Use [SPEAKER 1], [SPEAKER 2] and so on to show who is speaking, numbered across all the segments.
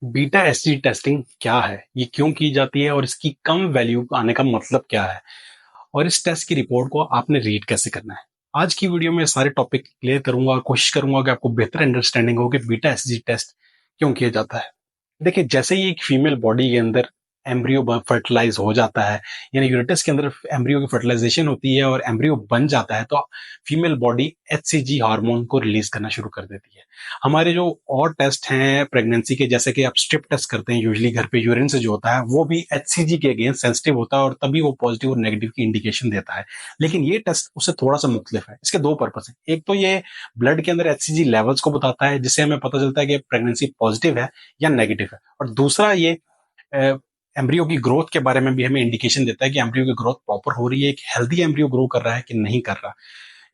[SPEAKER 1] Beta SG testing क्या है, ये क्यों की जाती है और इसकी कम वैल्यू आने का मतलब क्या है, और इस टेस्ट की रिपोर्ट को आपने रीड कैसे करना है। आज की वीडियो में सारे टॉपिक क्लियर करूंगा और कोशिश करूंगा कि आपको बेहतर अंडरस्टैंडिंग हो कि बीटा एसजी टेस्ट क्यों किया जाता है। देखिए, जैसे ही एक फीमेल बॉडी के अंदर एम्ब्रियो फर्टिलाइज हो जाता है, यानी यूरेटस के अंदर एम्ब्रियो की फर्टिलाइजेशन होती है और एम्ब्रियो बन जाता है, तो फीमेल बॉडी एचसीजी हार्मोन को रिलीज करना शुरू कर देती है। हमारे जो और टेस्ट हैं प्रेगनेंसी के, जैसे कि आप स्ट्रिप टेस्ट करते हैं यूजुअली घर पे यूरिन से जो होता है, वो भी एचसीजी के अगेंस्ट सेंसिटिव होता है और तभी वो पॉजिटिव और नेगेटिव की इंडिकेशन देता है। लेकिन ये टेस्ट उससे थोड़ा सा मुख्तलिफ है। इसके दो पर्पस हैं। एक तो ये ब्लड के अंदर एचसीजी लेवल्स को बताता है, जिससे हमें पता चलता है कि प्रेगनेंसी पॉजिटिव है या नेगेटिव है, और दूसरा ये एम्ब्रियो की ग्रोथ के बारे में भी हमें इंडिकेशन देता है कि एम्ब्रियो की ग्रोथ प्रॉपर हो रही है, एक हेल्दी एम्ब्रियो ग्रो कर रहा है कि नहीं कर रहा।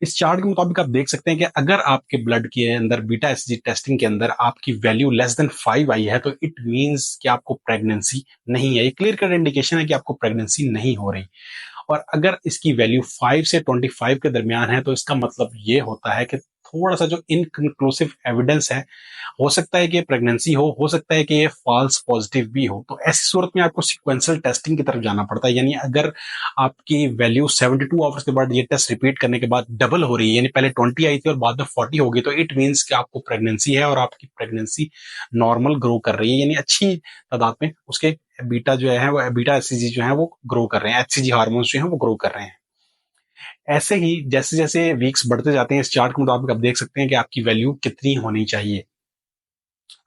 [SPEAKER 1] इस चार्ट के मुताबिक आप देख सकते हैं कि अगर आपके ब्लड के अंदर बीटा एसजी टेस्टिंग के अंदर आपकी वैल्यू लेस देन 5 आई है, तो इट मींस कि आपको प्रेगनेंसी नहीं है। ये क्लियर कट इंडिकेशन है कि आपको प्रेगनेंसी नहीं हो रही। और अगर इसकी वैल्यू 5 से 25 के दरमियान है, तो इसका मतलब ये होता है कि थोड़ा सा जो इनकंक्लूसिव एविडेंस है, हो सकता है कि ये प्रेगनेंसी हो सकता है कि ये फॉल्स पॉजिटिव भी हो। तो ऐसी सूरत में आपको सीक्वेंशियल टेस्टिंग की तरफ जाना पड़ता है। यानी अगर आपकी वैल्यू 72 आवर्स के बाद ये टेस्ट रिपीट करने के बाद डबल हो रही है, यानी पहले 20 आई थी और बाद में 40 हो गई, तो इट मीन्स कि आपको प्रेगनेंसी है और आपकी प्रेगनेंसी नॉर्मल ग्रो कर रही है, यानी अच्छी तादाद में उसके बीटा जो है वो बीटा एचसीजी जो है वो ग्रो कर रहे हैं, एचसीजी हार्मोन्स जो है वो ग्रो कर रहे हैं। ऐसे ही जैसे जैसे वीक्स बढ़ते जाते हैं, इस चार्ट के मुताबिक आप देख सकते हैं कि आपकी वैल्यू कितनी होनी चाहिए।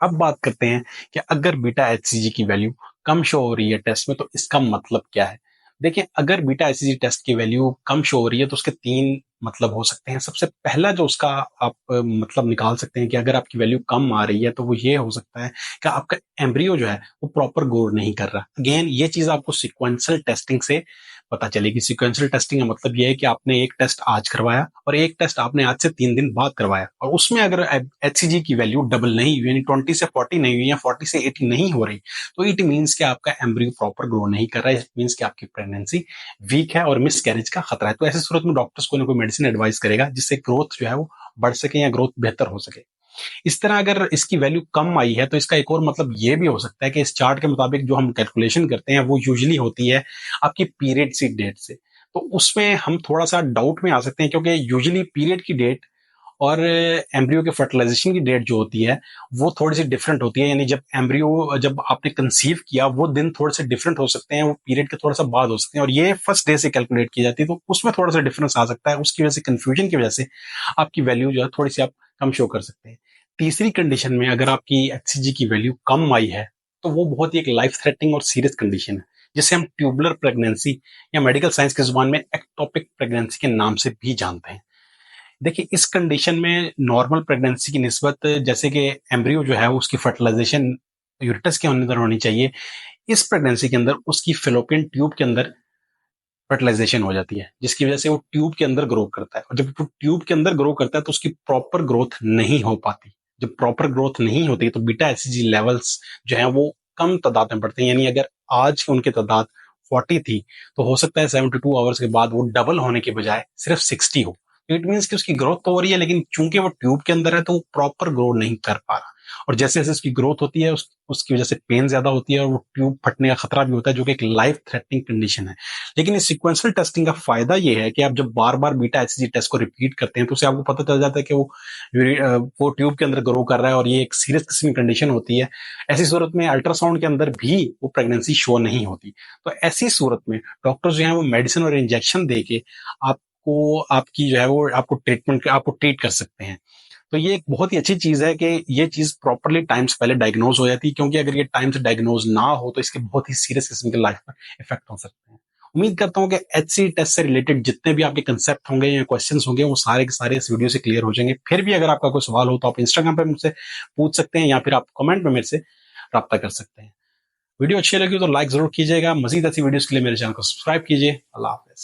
[SPEAKER 1] अब बात करते हैं कि अगर बीटा एचसीजी की वैल्यू कम शो हो रही है टेस्ट में, तो इसका मतलब क्या है। देखिए, अगर बीटा एचसीजी टेस्ट की वैल्यू कम शो हो रही है, तो उसके तीन मतलब हो सकते हैं। सबसे पहला जो उसका आप मतलब निकाल सकते हैं कि अगर आपकी वैल्यू कम आ रही है, तो वो ये हो सकता है कि आपका एम्ब्रियो जो है वो प्रॉपर ग्रो नहीं कर रहा। अगेन, ये चीज आपको सिक्वेंशियल टेस्टिंग से पता चलेगी। सिक्वेंशियल टेस्टिंग का मतलब ये है कि आपने एक टेस्ट आज करवाया और एक टेस्ट आपने आज से 3 दिन बाद करवाया, और उसमें अगर एचसीजी की वैल्यू डबल नहीं हुई, यानी 20 से 40 नहीं हुई या 40 से 80 नहीं हो रही, तो इट मीन्स कि आपका एम्ब्रियो प्रॉपर ग्रो नहीं कर रहा है। इट मीन्स कि आपकी प्रेगनेंसी वीक है और मिस कैरेज का खतरा है। तो ऐसी सूरत में डॉक्टर्स कोई ना कोई मेडिसिन एडवाइस करेगा जिससे ग्रोथ जो है वो बढ़ सके या ग्रोथ बेहतर हो सके। इस तरह अगर इसकी वैल्यू कम आई है, तो इसका एक और मतलब ये भी हो सकता है कि इस चार्ट के मुताबिक जो हम कैलकुलेशन करते हैं वो यूजुअली होती है आपकी पीरियड सी डेट से। तो उसमें हम थोड़ा सा डाउट में आ सकते हैं, क्योंकि यूजुअली पीरियड की डेट और एम्ब्रियो के फर्टिलाइजेशन की डेट जो होती है वो थोड़ी सी डिफरेंट होती है। यानी जब आपने कंसीव किया, वो दिन थोड़े से डिफरेंट हो सकते हैं, वो पीरियड के थोड़ा सा बाद हो सकते हैं, और ये फर्स्ट डे से कैलकुलेट की जाती है, तो उसमें थोड़ा सा डिफरेंस आ सकता है। उसकी वजह से, कंफ्यूजन की वजह से आपकी वैल्यू जो है थोड़ी सी आप कम शो कर सकते हैं। तीसरी कंडीशन में अगर आपकी एचसीजी की वैल्यू कम आई है, तो वो बहुत ही एक लाइफ थ्रेटनिंग और सीरियस कंडीशन है, जिसे हम ट्यूबुलर प्रेगनेंसी या मेडिकल साइंस की जुबान में एक्टोपिक प्रेगनेंसी के नाम से भी जानते हैं। देखिए, इस कंडीशन में नॉर्मल प्रेगनेंसी की निस्बत, जैसे कि एम्ब्रियो जो है उसकी फर्टिलाइजेशन यूरेटस के अंदर होनी चाहिए, इस प्रेगनेंसी के अंदर उसकी फेलोपियन ट्यूब के अंदर फर्टिलाइजेशन हो जाती है, जिसकी वजह से वो ट्यूब के अंदर ग्रो करता है। और जब वो ट्यूब के अंदर ग्रो करता है, तो उसकी प्रॉपर ग्रोथ नहीं हो पाती। जब प्रॉपर ग्रोथ नहीं होती, तो बीटा एचसीजी लेवल्स जो है वो कम तादाद में बढ़ते हैं। यानी अगर आज उनकी तादाद 40 थी, तो हो सकता है 72 आवर्स के बाद वो डबल होने के बजाय सिर्फ 60 हो। इट मीन्स कि उसकी ग्रोथ तो हो रही है, लेकिन चूंकि वो ट्यूब के अंदर है, तो वो प्रॉपर ग्रो नहीं कर पा रहा। और जैसे जैसे उसकी ग्रोथ होती है, उसकी वजह से पेन ज्यादा होती है और वो ट्यूब फटने का खतरा भी होता है, जो कि एक लाइफ थ्रेटनिंग कंडीशन है। लेकिन इस सीक्वेंशियल टेस्टिंग का फायदा ये है कि आप जब बार बार बीटा एचसीजी टेस्ट को रिपीट करते हैं, तो उससे आपको पता चल जाता है कि वो ट्यूब के अंदर ग्रो कर रहा है, और ये एक सीरियस किस्म की कंडीशन होती है। ऐसी सूरत में अल्ट्रासाउंड के अंदर भी वो प्रेगनेंसी शो नहीं होती। तो ऐसी सूरत में डॉक्टर जो है वो मेडिसिन और इंजेक्शन दे के आपको आपकी जो है वो आपको ट्रीट कर सकते हैं। तो ये एक बहुत ही अच्छी चीज है कि ये चीज प्रॉपरली टाइम से पहले डायग्नोज हो जाती है, क्योंकि अगर ये टाइम से डायग्नोज ना हो, तो इसके बहुत ही सीरियस किस्म के लाइफ पर इफेक्ट हो सकते हैं। उम्मीद करता हूं कि एचसी टेस्ट से रिलेटेड जितने भी आपके कंसेप्ट होंगे या क्वेश्चंस होंगे, वो सारे के सारे इस वीडियो से क्लियर हो जाएंगे। फिर भी अगर आपका कोई सवाल हो, तो आप इंस्टाग्राम पे मुझसे पूछ सकते हैं, या फिर आप कमेंट में मेरे से रब्ता कर सकते हैं। वीडियो अच्छी लगी तो लाइक जरूर कीजिएगा। मजीद ऐसी वीडियोस के लिए मेरे चैनल को सब्सक्राइब कीजिए। अल्लाह हाफिज।